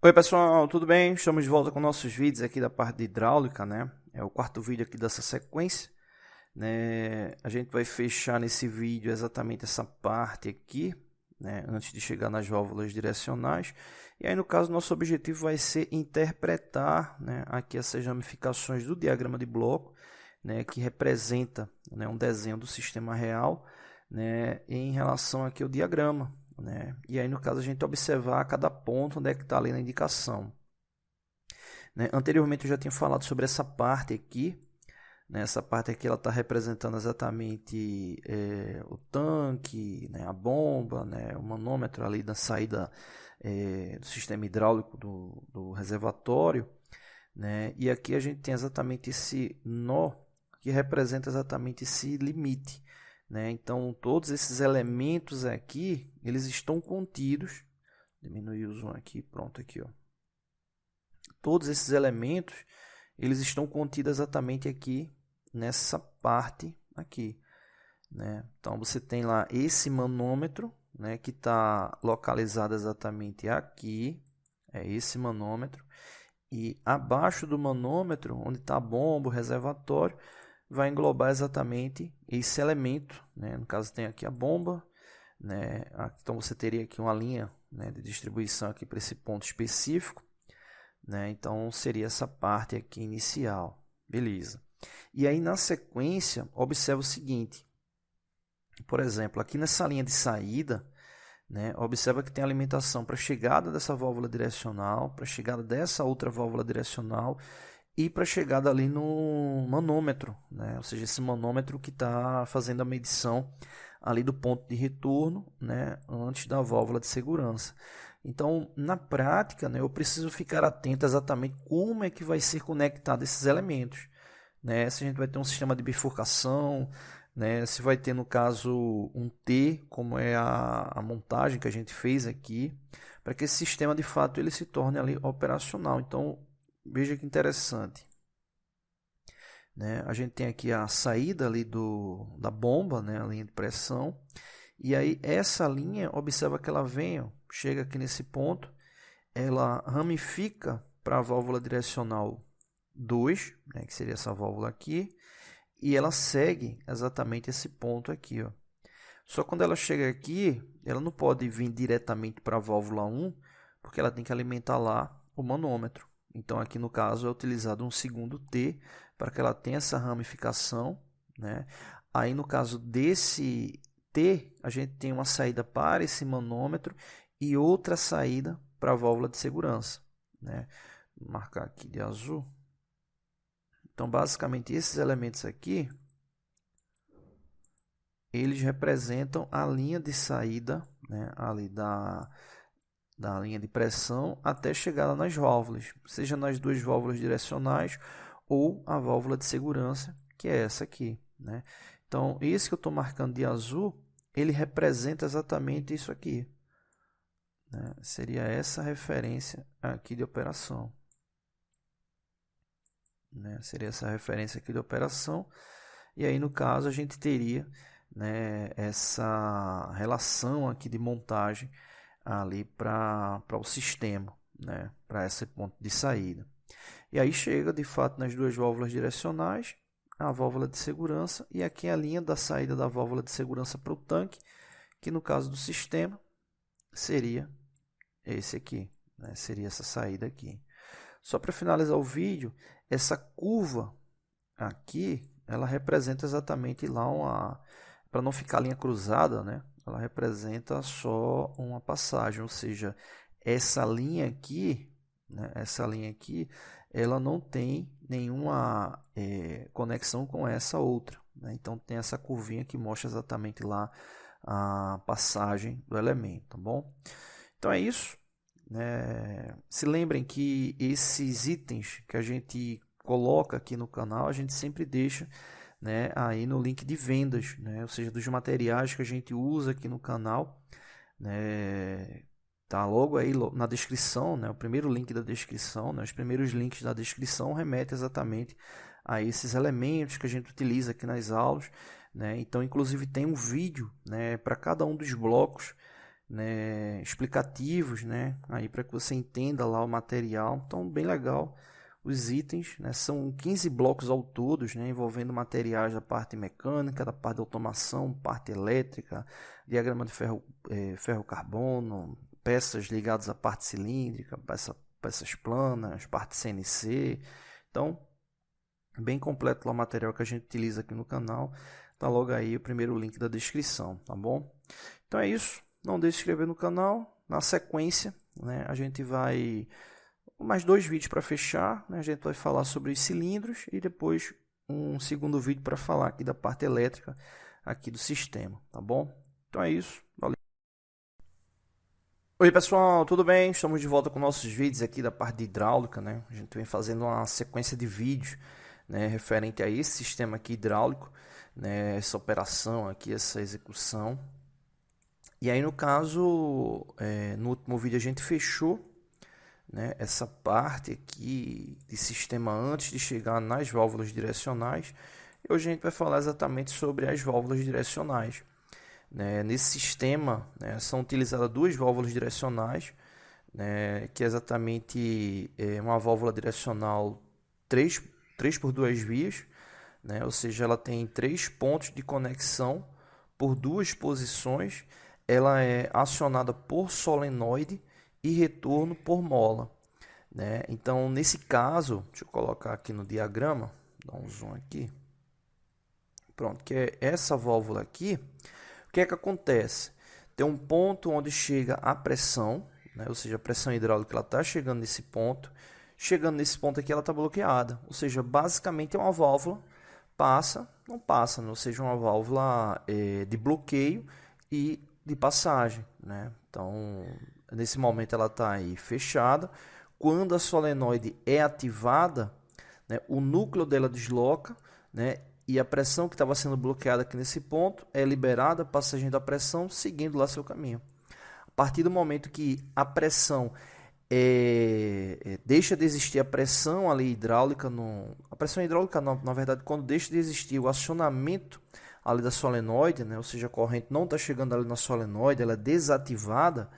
Oi pessoal, tudo bem? Estamos de volta com nossos vídeos aqui da parte de hidráulica, né? É o quarto vídeo aqui dessa sequência, né? A gente vai fechar nesse vídeo exatamente essa parte aqui, né? Antes de chegar nas válvulas direcionais. E aí no caso nosso objetivo vai ser interpretar, né, aqui essas ramificações do diagrama de bloco, né, que representa, né, um desenho do sistema real, né, em relação aqui ao diagrama, né? E aí no caso a gente observar cada ponto onde é que está ali na indicação, né? Anteriormente eu já tinha falado sobre essa parte aqui, né? Essa parte aqui ela está representando exatamente o tanque, né? A bomba, né? O manômetro ali da saída do sistema hidráulico do reservatório, né? E aqui a gente tem exatamente esse nó que representa exatamente esse limite, né? Então todos esses elementos aqui eles estão contidos. Diminuir o zoom aqui, pronto aqui, ó. Todos esses elementos eles estão contidos exatamente aqui nessa parte aqui, né? Então você tem lá esse manômetro, né, que está localizado exatamente aqui, é esse manômetro. E abaixo do manômetro, onde está a bomba, o reservatório, vai englobar exatamente esse elemento, né? No caso tem aqui a bomba, né? Então você teria aqui uma linha, né, de distribuição aqui para esse ponto específico, né? Então seria essa parte aqui inicial, beleza. E aí na sequência, observa o seguinte, por exemplo, aqui nessa linha de saída, né, observa que tem alimentação para a chegada dessa válvula direcional, para a chegada dessa outra válvula direcional e para a chegada ali no manômetro, né? Ou seja, esse manômetro que está fazendo a medição ali do ponto de retorno, né, antes da válvula de segurança. Então, na prática, né, eu preciso ficar atento exatamente como é que vai ser conectado esses elementos, né? Se a gente vai ter um sistema de bifurcação, né? Se vai ter, no caso, um T, como é a montagem que a gente fez aqui, para que esse sistema, de fato, ele se torne ali operacional. Então, veja que interessante, né? A gente tem aqui a saída ali da bomba, né? A linha de pressão, e aí essa linha, observa que ela vem, ó, chega aqui nesse ponto, ela ramifica para a válvula direcional 2, né, que seria essa válvula aqui, e ela segue exatamente esse ponto aqui, ó. Só quando ela chega aqui, ela não pode vir diretamente para a válvula 1, porque ela tem que alimentar lá o manômetro. Então aqui no caso é utilizado um segundo T para que ela tenha essa ramificação, né? Aí no caso desse T, a gente tem uma saída para esse manômetro e outra saída para a válvula de segurança, né? Vou marcar aqui de azul. Então, basicamente, esses elementos aqui, eles representam a linha de saída, né, ali da linha de pressão até chegar lá nas válvulas, seja nas duas válvulas direcionais ou a válvula de segurança, que é essa aqui, né? Então, esse que eu estou marcando de azul, ele representa exatamente isso aqui, né? Seria essa referência aqui de operação, né? Seria essa referência aqui de operação. E aí, no caso, a gente teria, né, essa relação aqui de montagem ali para o sistema, né, para esse ponto de saída. E aí chega, de fato, nas duas válvulas direcionais, a válvula de segurança e aqui a linha da saída da válvula de segurança para o tanque, que no caso do sistema seria esse aqui, né, seria essa saída aqui. Só para finalizar o vídeo, essa curva aqui, ela representa exatamente lá uma... Para não ficar linha cruzada, né? Ela representa só uma passagem, ou seja, essa linha aqui, né? Essa linha aqui, ela não tem nenhuma conexão com essa outra, né? Então tem essa curvinha que mostra exatamente lá a passagem do elemento, tá bom? Então é isso, né? Se lembrem que esses itens que a gente coloca aqui no canal, a gente sempre deixa, né, aí no link de vendas, né? Ou seja, dos materiais que a gente usa aqui no canal, né? Tá logo aí na descrição, né? O primeiro link da descrição, né? Os primeiros links da descrição remetem exatamente a esses elementos que a gente utiliza aqui nas aulas, né? Então, inclusive tem um vídeo, né, para cada um dos blocos, né, explicativos, né, aí para que você entenda lá o material. Então, bem legal. Os itens, né, são 15 blocos ao todo, né, envolvendo materiais da parte mecânica, da parte de automação, parte elétrica, diagrama de ferro-carbono, peças ligadas à parte cilíndrica, peças planas, parte CNC. Então, bem completo lá o material que a gente utiliza aqui no canal. Tá logo aí o primeiro link da descrição, tá bom? Então é isso. Não deixe de se inscrever no canal. Na sequência, né, a gente vai mais 2 vídeos para fechar, né? A gente vai falar sobre os cilindros e depois um segundo vídeo para falar aqui da parte elétrica aqui do sistema, tá bom? Então é isso, valeu. Oi pessoal, tudo bem? Estamos de volta com nossos vídeos aqui da parte de hidráulica, né? A gente vem fazendo uma sequência de vídeos, né, referente a esse sistema aqui hidráulico, né, essa operação aqui, essa execução. E aí no caso, no último vídeo a gente fechou, né, essa parte aqui de sistema antes de chegar nas válvulas direcionais. E hoje a gente vai falar exatamente sobre as válvulas direcionais. Né? Nesse sistema, né, são utilizadas duas válvulas direcionais, né, que é exatamente uma válvula direcional 3 por 2 vias, né, ou seja, ela tem 3 pontos de conexão por 2 posições. Ela é acionada por solenoide e retorno por mola, né? Então, nesse caso, deixa eu colocar aqui no diagrama, dar um zoom aqui. Pronto, que é essa válvula aqui. O que é que acontece? Tem um ponto onde chega a pressão, né? Ou seja, a pressão hidráulica está chegando nesse ponto. Chegando nesse ponto aqui, ela está bloqueada. Ou seja, basicamente é uma válvula não passa, né? Ou seja, uma válvula de bloqueio e de passagem, né? Então, nesse momento ela está aí fechada. Quando a solenoide é ativada, né, o núcleo dela desloca, né, e a pressão que estava sendo bloqueada aqui nesse ponto é liberada, a passagem da pressão seguindo lá seu caminho. A partir do momento que a pressão deixa de existir a pressão ali hidráulica, a pressão hidráulica não, na verdade, quando deixa de existir o acionamento ali da solenoide, né, ou seja, a corrente não está chegando ali na solenoide, ela é desativada,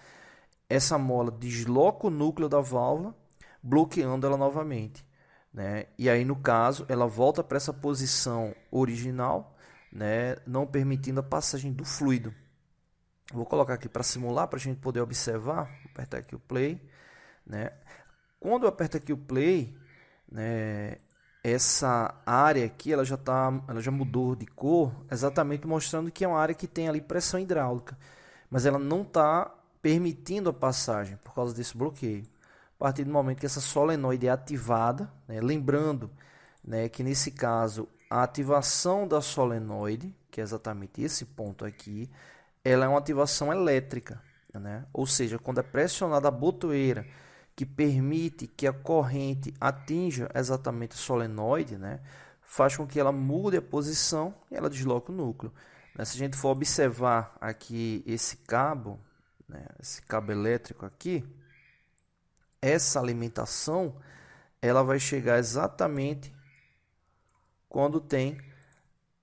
essa mola desloca o núcleo da válvula, bloqueando ela novamente, né? E aí, no caso, ela volta para essa posição original, né, não permitindo a passagem do fluido. Vou colocar aqui para simular, para a gente poder observar. Vou apertar aqui o play, né? Quando eu aperto aqui o play, né, essa área aqui ela já mudou de cor, exatamente mostrando que é uma área que tem ali pressão hidráulica, mas ela não está permitindo a passagem por causa desse bloqueio. A partir do momento que essa solenoide é ativada, né, lembrando, né, que nesse caso a ativação da solenoide, que é exatamente esse ponto aqui, ela é uma ativação elétrica, né? Ou seja, quando é pressionada a botoeira que permite que a corrente atinja exatamente a solenoide, né, faz com que ela mude a posição e ela desloque o núcleo. Se a gente for observar aqui esse cabo, né, esse cabo elétrico aqui, essa alimentação ela vai chegar exatamente quando tem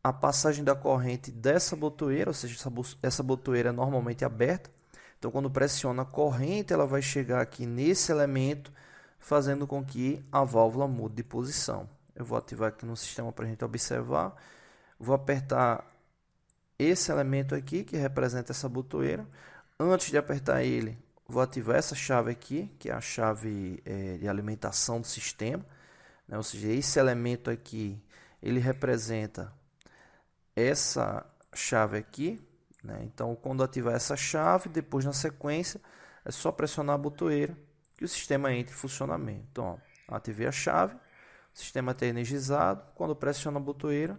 a passagem da corrente dessa botoeira, ou seja, essa botoeira é normalmente aberta. Então, quando pressiona a corrente, ela vai chegar aqui nesse elemento, fazendo com que a válvula mude de posição. Eu vou ativar aqui no sistema para a gente observar. Vou apertar esse elemento aqui, que representa essa botoeira. Antes de apertar ele, vou ativar essa chave aqui, que é a chave de alimentação do sistema, né? Ou seja, esse elemento aqui, ele representa essa chave aqui, né? Então, quando ativar essa chave, depois na sequência, é só pressionar a botoeira que o sistema entra em funcionamento. Então, ó, ativei a chave, o sistema está energizado. Quando pressiona a botoeira,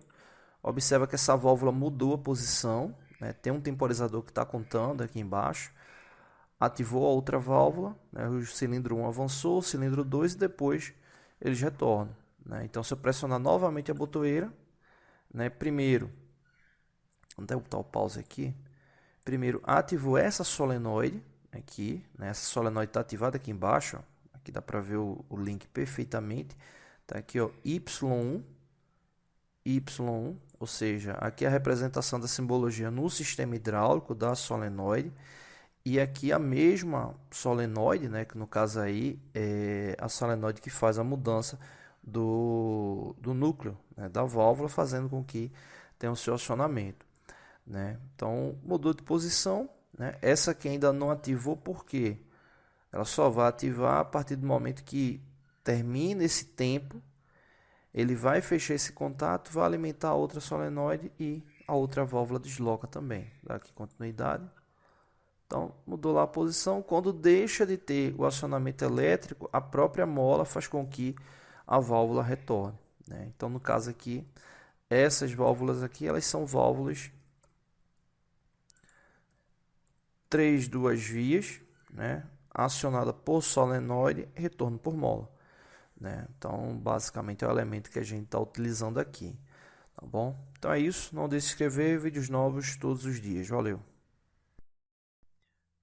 observa que essa válvula mudou a posição, né? Tem um temporizador que está contando aqui embaixo. Ativou a outra válvula, né? O cilindro 1 avançou, o cilindro 2 e depois eles retornam, né? Então, se eu pressionar novamente a botoeira, né? Primeiro, vou botar o pause aqui. Primeiro, ativou essa solenoide aqui, né? Essa solenoide está ativada aqui embaixo, ó. Aqui dá para ver o link perfeitamente. Tá aqui, ó, Y1, Y1, ou seja, aqui é a representação da simbologia no sistema hidráulico da solenoide. E aqui a mesma solenoide, né, que no caso aí é a solenoide que faz a mudança do núcleo, né, da válvula, fazendo com que tenha o seu acionamento, né? Então mudou de posição, né? Essa aqui ainda não ativou porque ela só vai ativar a partir do momento que termina esse tempo, ele vai fechar esse contato, vai alimentar a outra solenoide e a outra válvula desloca também. Dá aqui continuidade. Então, mudou lá a posição. Quando deixa de ter o acionamento elétrico, a própria mola faz com que a válvula retorne, né? Então, no caso aqui, essas válvulas aqui, elas são válvulas 3 duas vias, né? Acionada por solenoide, retorno por mola, né? Então, basicamente é o elemento que a gente está utilizando aqui, tá bom? Então é isso. Não deixe de se inscrever, vídeos novos todos os dias. Valeu!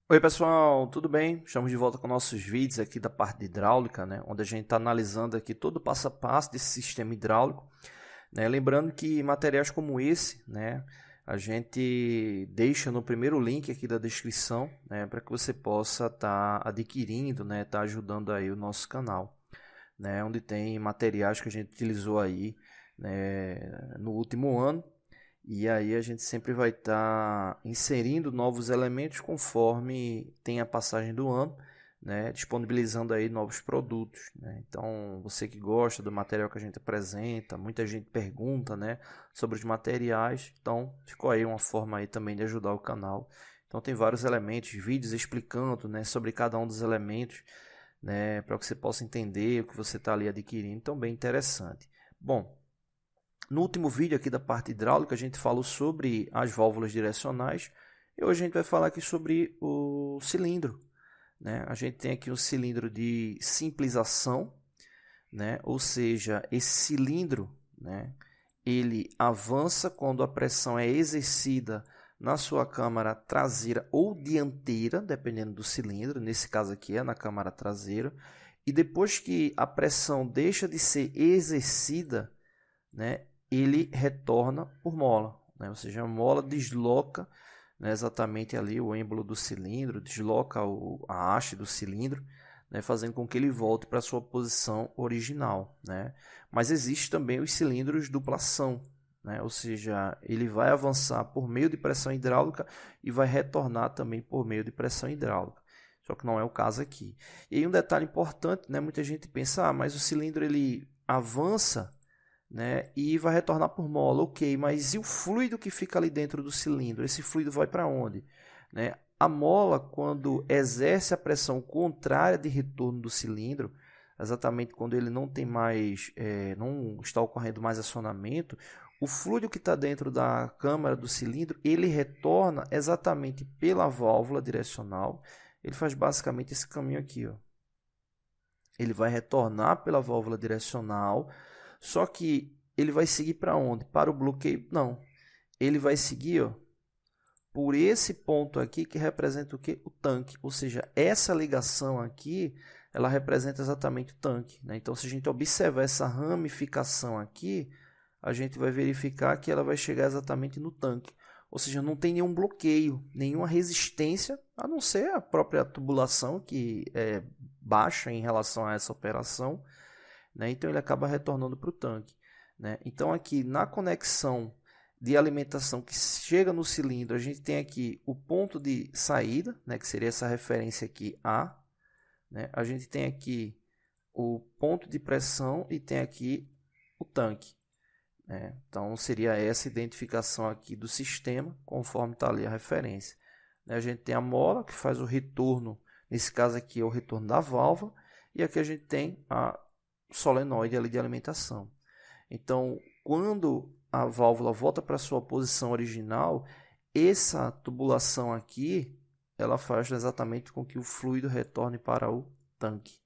Oi pessoal, tudo bem? Estamos de volta com nossos vídeos aqui da parte de hidráulica, né? Onde a gente está analisando aqui todo o passo a passo desse sistema hidráulico, né? Lembrando que materiais como esse, né, a gente deixa no primeiro link aqui da descrição, né, para que você possa estar adquirindo, né, tá ajudando aí o nosso canal, né, onde tem materiais que a gente utilizou aí, né, no último ano. E aí a gente sempre vai estar inserindo novos elementos conforme tem a passagem do ano, né? Disponibilizando aí novos produtos, né? Então, você que gosta do material que a gente apresenta, muita gente pergunta, né, sobre os materiais, então ficou aí uma forma aí também de ajudar o canal. Então tem vários elementos, vídeos explicando, né, sobre cada um dos elementos, né, para que você possa entender o que você está ali adquirindo, então bem interessante. Bom, no último vídeo aqui da parte hidráulica, a gente falou sobre as válvulas direcionais e hoje a gente vai falar aqui sobre o cilindro, né? A gente tem aqui um cilindro de simplização, né? Ou seja, esse cilindro, né, ele avança quando a pressão é exercida na sua câmara traseira ou dianteira, dependendo do cilindro, nesse caso aqui é na câmara traseira, e depois que a pressão deixa de ser exercida, né, ele retorna por mola, né? Ou seja, a mola desloca, né, exatamente ali o êmbolo do cilindro, desloca a haste do cilindro, né, fazendo com que ele volte para a sua posição original, né? Mas existe também os cilindros duplação, né? Ou seja, ele vai avançar por meio de pressão hidráulica e vai retornar também por meio de pressão hidráulica. Só que não é o caso aqui. E aí um detalhe importante, né? Muita gente pensa, mas o cilindro ele avança, né, e vai retornar por mola, ok, mas e o fluido que fica ali dentro do cilindro? Esse fluido vai para onde? Né? A mola, quando exerce a pressão contrária de retorno do cilindro, exatamente quando ele não tem mais, não está ocorrendo mais acionamento, o fluido que está dentro da câmara do cilindro, ele retorna exatamente pela válvula direcional. Ele faz basicamente esse caminho aqui, ó. Ele vai retornar pela válvula direcional, só que ele vai seguir para onde? Para o bloqueio? Não. Ele vai seguir, ó, por esse ponto aqui que representa o quê? O tanque. Ou seja, essa ligação aqui, ela representa exatamente o tanque, né? Então, se a gente observar essa ramificação aqui, a gente vai verificar que ela vai chegar exatamente no tanque. Ou seja, não tem nenhum bloqueio, nenhuma resistência, a não ser a própria tubulação, que é baixa em relação a essa operação, né? Então ele acaba retornando para o tanque, né? Então aqui na conexão de alimentação que chega no cilindro, a gente tem aqui o ponto de saída, né, que seria essa referência aqui A, né? A gente tem aqui o ponto de pressão e tem aqui o tanque, né? Então seria essa identificação aqui do sistema, conforme está ali a referência, né? A gente tem a mola que faz o retorno, nesse caso aqui é o retorno da válvula, e aqui a gente tem a solenoide ali de alimentação. Então, quando a válvula volta para sua posição original, essa tubulação aqui, ela faz exatamente com que o fluido retorne para o tanque,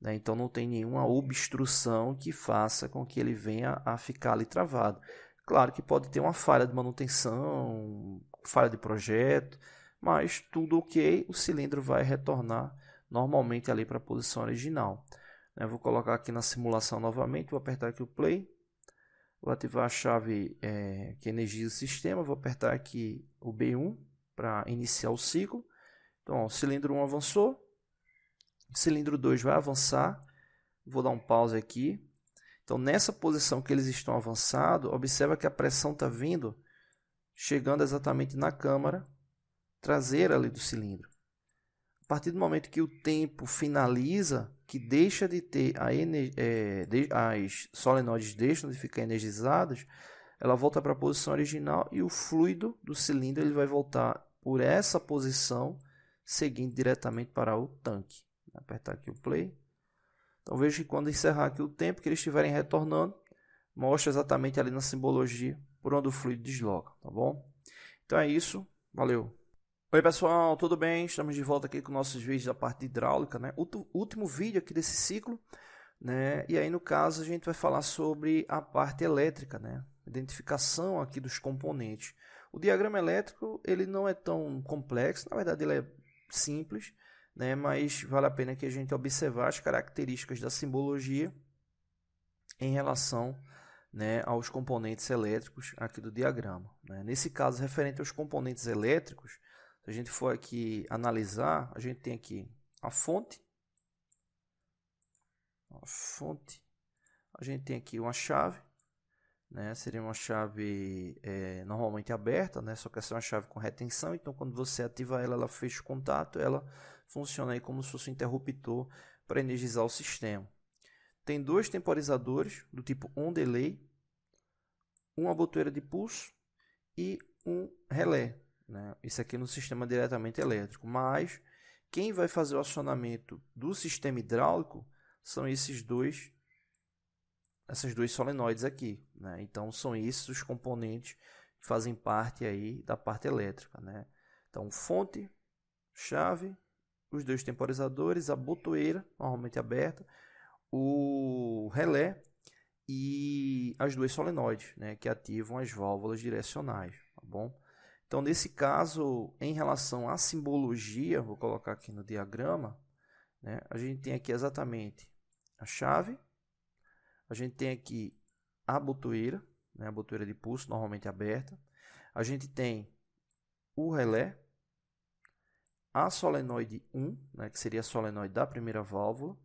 né? Então, não tem nenhuma obstrução que faça com que ele venha a ficar ali travado. Claro que pode ter uma falha de manutenção, falha de projeto, mas tudo ok, o cilindro vai retornar normalmente ali para a posição original. Eu vou colocar aqui na simulação novamente, vou apertar aqui o play, vou ativar a chave que energiza o sistema, vou apertar aqui o B1 para iniciar o ciclo, Então, ó, o cilindro 1 avançou, o cilindro 2 vai avançar, vou dar um pause aqui. Então, nessa posição que eles estão avançados, observa que a pressão está vindo, chegando exatamente na câmara traseira ali do cilindro. A partir do momento que o tempo finaliza, que deixa de ter as solenoides deixam de ficar energizadas, ela volta para a posição original e o fluido do cilindro ele vai voltar por essa posição, seguindo diretamente para o tanque. Vou apertar aqui o play. Então veja que quando encerrar aqui o tempo que eles estiverem retornando, mostra exatamente ali na simbologia por onde o fluido desloca, tá bom? Então é isso, valeu! Oi pessoal, tudo bem? Estamos de volta aqui com nossos vídeos da parte de hidráulica, né? Último vídeo aqui desse ciclo, né? E aí no caso a gente vai falar sobre a parte elétrica, né? Identificação aqui dos componentes. O diagrama elétrico ele não é tão complexo, na verdade ele é simples, né? Mas vale a pena que a gente observar as características da simbologia em relação, né, aos componentes elétricos aqui do diagrama, né? Nesse caso referente aos componentes elétricos, se a gente for aqui analisar, a gente tem aqui a fonte, a gente tem aqui uma chave, né? Seria uma chave normalmente aberta, né? Só que essa é uma chave com retenção, então quando você ativa ela, ela fecha o contato, ela funciona aí como se fosse um interruptor para energizar o sistema. Tem dois temporizadores do tipo on-delay, uma botoeira de pulso e um relé, né? Isso aqui no sistema diretamente elétrico, mas quem vai fazer o acionamento do sistema hidráulico são essas duas solenoides aqui, né? Então são esses os componentes que fazem parte aí da parte elétrica, né? Então fonte, chave, os dois temporizadores, a botoeira normalmente aberta, o relé e as duas solenoides, né, que ativam as válvulas direcionais, tá bom? Então, nesse caso, em relação à simbologia, vou colocar aqui no diagrama, né, a gente tem aqui exatamente a chave, a gente tem aqui a botoeira, né, a botoeira de pulso, normalmente aberta, a gente tem o relé, a solenoide 1, né, que seria a solenoide da primeira válvula,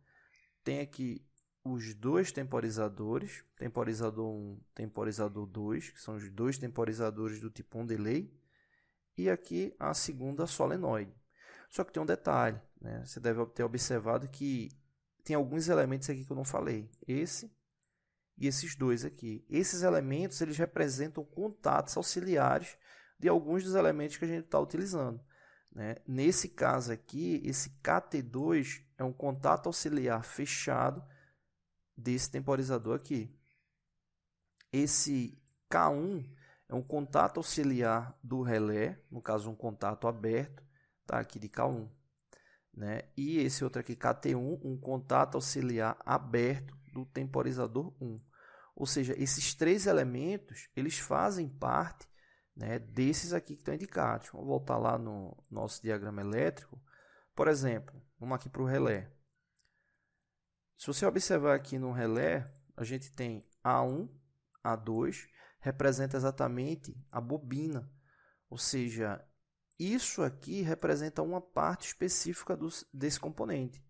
tem aqui os dois temporizadores, temporizador 1, temporizador 2, que são os dois temporizadores do tipo on-delay, e aqui a segunda solenoide. Só que tem um detalhe, né? Você deve ter observado que tem alguns elementos aqui que eu não falei. Esse e esses dois aqui. Esses elementos eles representam contatos auxiliares de alguns dos elementos que a gente está utilizando, né? Nesse caso aqui, esse KT2 é um contato auxiliar fechado desse temporizador aqui. Esse K1 é um contato auxiliar do relé, no caso um contato aberto, tá aqui de K1, né? E esse outro aqui, KT1, um contato auxiliar aberto do temporizador 1. Ou seja, esses três elementos, eles fazem parte, né, desses aqui que estão indicados. Vamos voltar lá no nosso diagrama elétrico. Por exemplo, vamos aqui para o relé. Se você observar aqui no relé, a gente tem A1, A2, representa exatamente a bobina, ou seja, isso aqui representa uma parte específica desse componente,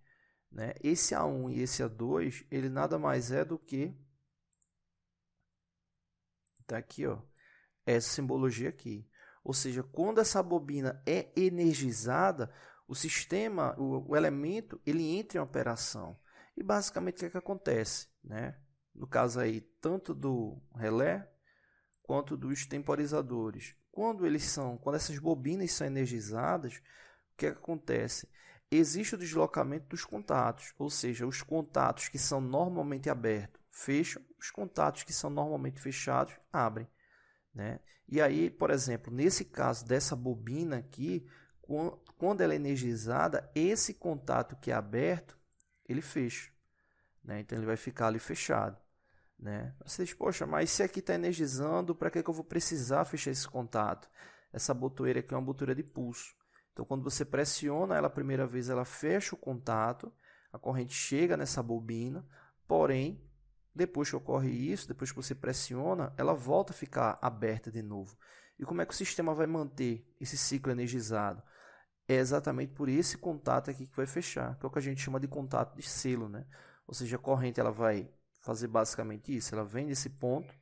né? Esse A1 e esse A2, ele nada mais é do que, tá aqui, ó, essa simbologia aqui. Ou seja, quando essa bobina é energizada, o sistema, o elemento, ele entra em operação. E basicamente o que é que acontece, né? No caso aí, tanto do relé quanto dos temporizadores. Quando essas bobinas são energizadas, o que é que acontece? Existe o deslocamento dos contatos, ou seja, os contatos que são normalmente abertos fecham, os contatos que são normalmente fechados abrem, né? E aí, por exemplo, nesse caso dessa bobina aqui, quando ela é energizada, esse contato que é aberto, ele fecha, né? Então ele vai ficar ali fechado, né? Você diz, poxa, mas se aqui está energizando, para que eu vou precisar fechar esse contato? Essa botoeira aqui é uma botoeira de pulso. Então, quando você pressiona ela a primeira vez, ela fecha o contato, a corrente chega nessa bobina, porém, depois que ocorre isso, depois que você pressiona, ela volta a ficar aberta de novo. E como é que o sistema vai manter esse ciclo energizado? é exatamente por esse contato aqui que vai fechar, que é o que a gente chama de contato de selo, né? Ou seja, a corrente ela vai fazer basicamente isso, ela vem desse ponto,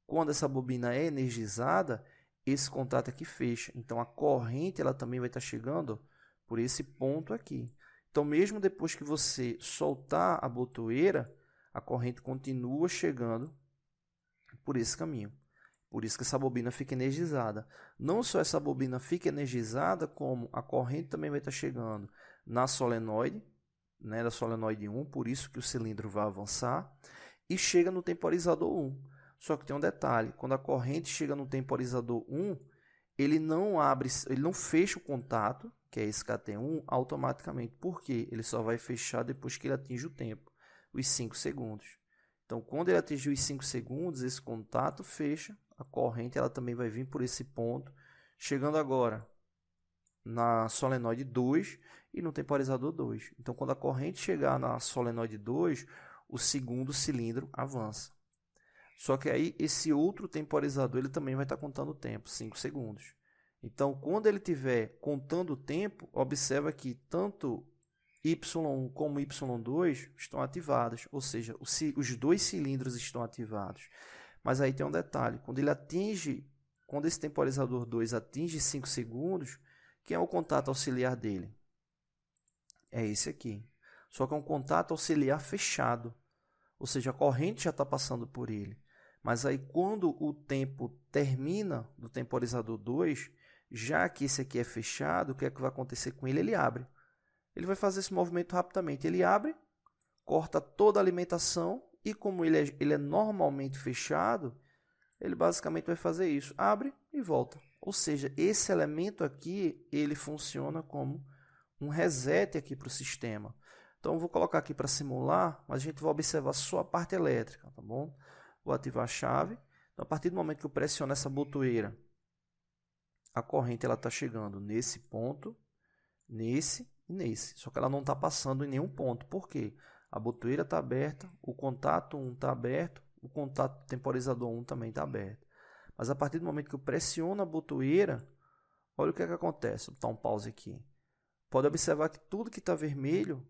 quando essa bobina é energizada, esse contato aqui fecha. Então a corrente ela também vai estar chegando por esse ponto aqui. Então mesmo depois que você soltar a botoeira, a corrente continua chegando por esse caminho. Por isso que essa bobina fica energizada. Não só essa bobina fica energizada, como a corrente também vai estar chegando na solenoide, né, da solenoide 1, por isso que o cilindro vai avançar, e chega no temporizador 1. Só que tem um detalhe, quando a corrente chega no temporizador 1, ele não fecha o contato, que é esse KT1, automaticamente. Por quê? Ele só vai fechar depois que ele atinge o tempo, os 5 segundos. Então, quando ele atingir os 5 segundos, esse contato fecha, a corrente ela também vai vir por esse ponto, chegando agora na solenoide 2 e no temporizador 2. Então, quando a corrente chegar na solenoide 2, o segundo cilindro avança. Só que aí esse outro temporizador ele também vai estar contando o tempo, 5 segundos. Então, quando ele estiver contando o tempo, observa que tanto Y1 como Y2 estão ativados, ou seja, os dois cilindros estão ativados. Mas aí tem um detalhe, quando esse temporizador 2 atinge 5 segundos, quem é o contato auxiliar dele? É esse aqui. Só que é um contato auxiliar fechado, ou seja, a corrente já está passando por ele. Mas aí quando o tempo termina do temporizador 2, já que esse aqui é fechado, o que é que vai acontecer com ele? Ele abre. Ele vai fazer esse movimento rapidamente. Ele abre, corta toda a alimentação e como ele é normalmente fechado, ele basicamente vai fazer isso. Abre e volta. Ou seja, esse elemento aqui, ele funciona como um reset aqui para o sistema. Então, eu vou colocar aqui para simular, mas a gente vai observar só a parte elétrica, tá bom? Vou ativar a chave. Então, a partir do momento que eu pressiono essa botoeira, a corrente está chegando nesse ponto, nesse e nesse. Só que ela não está passando em nenhum ponto. Por quê? A botoeira está aberta, o contato 1 está aberto, o contato temporizador 1 também está aberto. Mas a partir do momento que eu pressiono a botoeira, olha o que acontece. Vou dar um pause aqui. Pode observar que tudo que está vermelho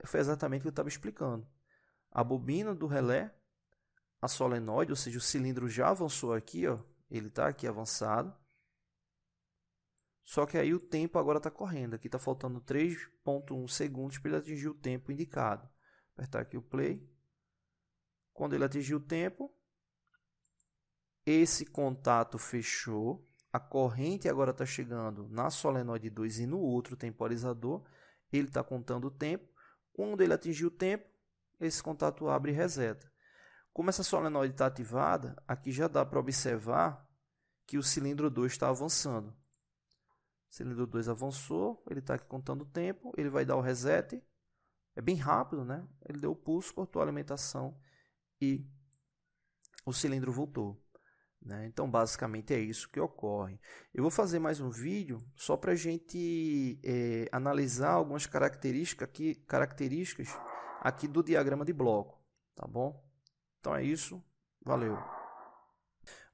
foi exatamente o que eu estava explicando. A bobina do relé, a solenoide, ou seja, o cilindro já avançou aqui, ó, ele está aqui avançado. Só que aí o tempo agora está correndo. Aqui está faltando 3,1 segundos para ele atingir o tempo indicado. Vou apertar aqui o play. Quando ele atingir o tempo, esse contato fechou. A corrente agora está chegando na solenoide 2 e no outro temporizador. Ele está contando o tempo. Quando ele atingir o tempo, esse contato abre e reseta. Como essa solenoide está ativada, aqui já dá para observar que o cilindro 2 está avançando. O cilindro 2 avançou, ele está aqui contando o tempo, ele vai dar o reset. É bem rápido, né? Ele deu o pulso, cortou a alimentação e o cilindro voltou. Né? Então, basicamente é isso que ocorre. Eu vou fazer mais um vídeo só para a gente analisar algumas características aqui do diagrama de bloco. Tá bom? Então é isso. Valeu!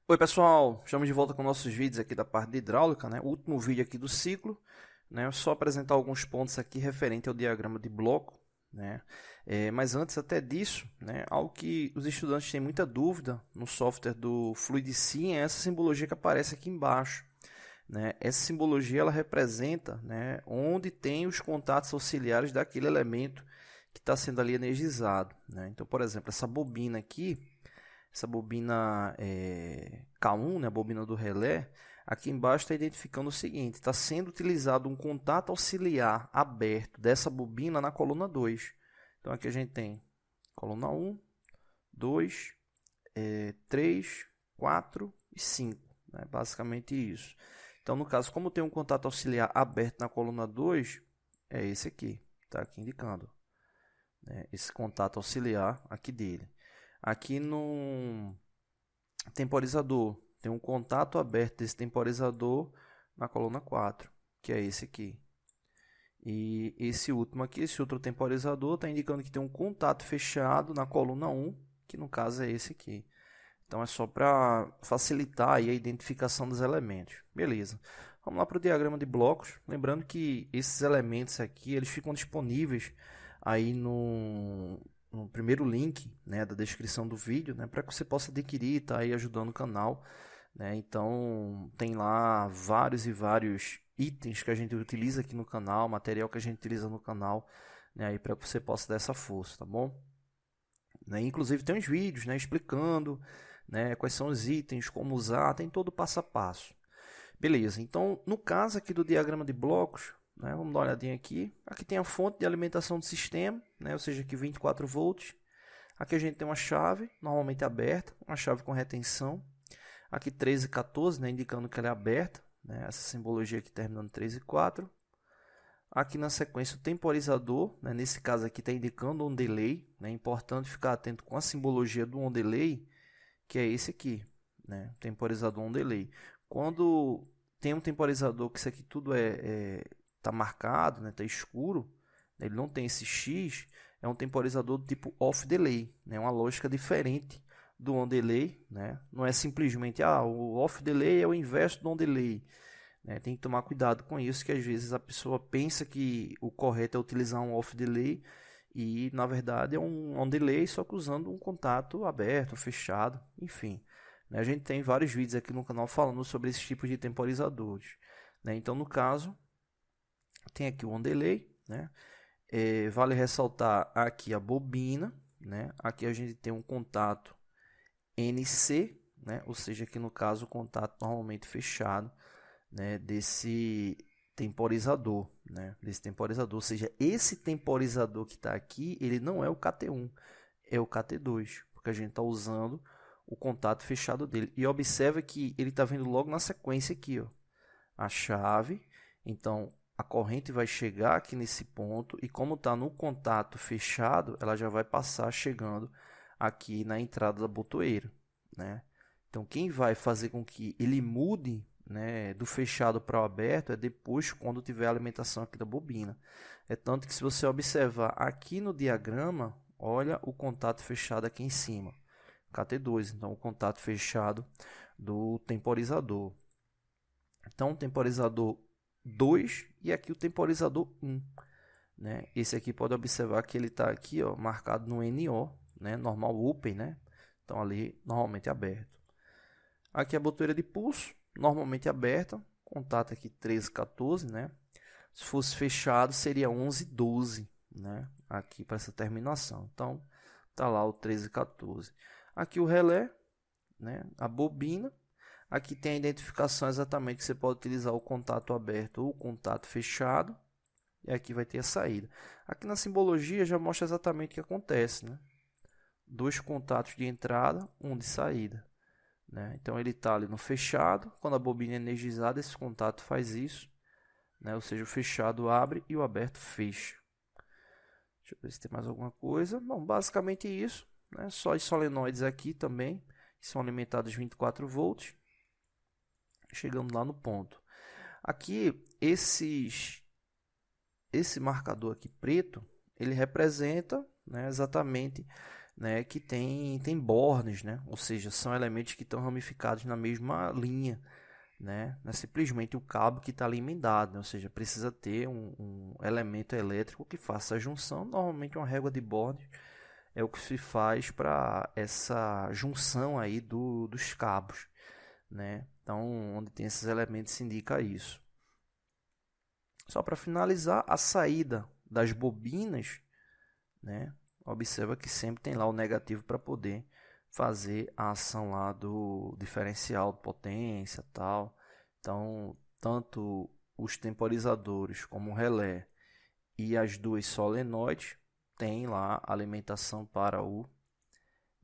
Oi pessoal, estamos de volta com nossos vídeos aqui da parte de hidráulica, né? O último vídeo aqui do ciclo, né? Só apresentar alguns pontos aqui referente ao diagrama de bloco, né? Mas antes até disso, né? Algo que os estudantes têm muita dúvida no software do Fluidisim é essa simbologia que aparece aqui embaixo, né? Essa simbologia ela representa, né, onde tem os contatos auxiliares daquele elemento que está sendo ali energizado, né? Então, por exemplo, essa bobina aqui, essa bobina K1, né, a bobina do relé, aqui embaixo está identificando o seguinte, está sendo utilizado um contato auxiliar aberto dessa bobina na coluna 2. Então aqui a gente tem coluna 1, 2, 3, 4 e 5. Né, basicamente isso. Então no caso, como tem um contato auxiliar aberto na coluna 2, é esse aqui, está aqui indicando. Né, esse contato auxiliar aqui dele. Aqui no temporizador, tem um contato aberto desse temporizador na coluna 4, que é esse aqui. E esse último aqui, esse outro temporizador, está indicando que tem um contato fechado na coluna 1, que no caso é esse aqui. Então é só para facilitar aí a identificação dos elementos. Beleza. Vamos lá para o diagrama de blocos. Lembrando que esses elementos aqui, eles ficam disponíveis aí no primeiro link, né, da descrição do vídeo, né, para que você possa adquirir e estar aí ajudando o canal, né? Então tem lá vários e vários itens que a gente utiliza aqui no canal, material que a gente utiliza no canal, né, aí para que você possa dar essa força, tá bom? Né? Inclusive tem uns vídeos, né, explicando, né, quais são os itens, como usar, tem todo o passo a passo. Beleza, então no caso aqui do diagrama de blocos, né, vamos dar uma olhadinha aqui. Aqui tem a fonte de alimentação do sistema, né, ou seja, aqui 24 volts. Aqui a gente tem uma chave, normalmente aberta, uma chave com retenção. Aqui 13 e 14, né, indicando que ela é aberta, né, essa simbologia aqui terminando 3 e 4. Aqui na sequência o temporizador, né, nesse caso aqui está indicando um delay, né, é importante ficar atento com a simbologia do on delay, que é esse aqui, né, temporizador on delay. Quando tem um temporizador que isso aqui tudo tá marcado, né, tá escuro, ele não tem esse X, é um temporizador do tipo off delay, né, uma lógica diferente do on delay, né, não é simplesmente o off delay é o inverso do on delay, né, tem que tomar cuidado com isso, que às vezes a pessoa pensa que o correto é utilizar um off delay e na verdade é um on delay, só que usando um contato aberto, fechado, enfim. A gente tem vários vídeos aqui no canal falando sobre esses tipos de temporizadores, né? Então, no caso, tem aqui o on delay, né? Vale ressaltar aqui a bobina, né? Aqui a gente tem um contato NC, né? Ou seja, aqui no caso o contato normalmente fechado, né? Desse temporizador, né? Desse temporizador, ou seja, esse temporizador que está aqui, ele não é o KT1, é o KT2, porque a gente está usando o contato fechado dele. E observa que ele está vindo logo na sequência aqui, ó, a chave. Então, a corrente vai chegar aqui nesse ponto e como está no contato fechado, ela já vai passar chegando aqui na entrada da botoeira, né? Então, quem vai fazer com que ele mude, né, do fechado para o aberto é depois quando tiver a alimentação aqui da bobina. É tanto que se você observar aqui no diagrama, olha o contato fechado aqui em cima. KT2, então o contato fechado do temporizador. Então, o temporizador 2 e aqui o temporizador 1. Né? Esse aqui pode observar que ele está aqui, ó, marcado no NO, né? Normal open, né? Então ali normalmente aberto. Aqui a botoeira de pulso, normalmente aberta, contato aqui 13, 14, né? Se fosse fechado seria 11, 12, né? Aqui para essa terminação. Então tá lá o 13, 14. Aqui o relé, né? A bobina. Aqui tem a identificação exatamente que você pode utilizar o contato aberto ou o contato fechado. E aqui vai ter a saída. Aqui na simbologia já mostra exatamente o que acontece, né? Dois contatos de entrada, um de saída, né? Então ele está ali no fechado. Quando a bobina é energizada, esse contato faz isso, né? Ou seja, o fechado abre e o aberto fecha. Deixa eu ver se tem mais alguma coisa. Bom, basicamente isso, né? Só os solenoides aqui também, que são alimentados 24 volts. Chegando lá no ponto. Aqui, esse marcador aqui preto, ele representa, né, exatamente, né, que tem bornes, né? Ou seja, são elementos que estão ramificados na mesma linha, né? Não é simplesmente o cabo que está ali emendado, né? Ou seja, precisa ter um elemento elétrico que faça a junção. Normalmente uma régua de bornes é o que se faz para essa junção aí dos cabos, né? Então, onde tem esses elementos se indica isso. Só para finalizar, a saída das bobinas, né? Observa que sempre tem lá o negativo para poder fazer a ação lá do diferencial de potência, tal. Então, tanto os temporizadores como o relé e as duas solenoides tem lá a alimentação para o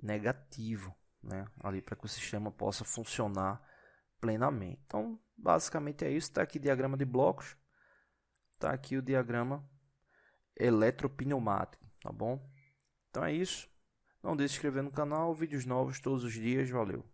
negativo, né? Ali para que o sistema possa funcionar plenamente. Então, basicamente é isso. Está aqui o diagrama de blocos. Está aqui o diagrama eletropneumático, tá bom? Então é isso. Não deixe de se inscrever no canal, vídeos novos todos os dias. Valeu!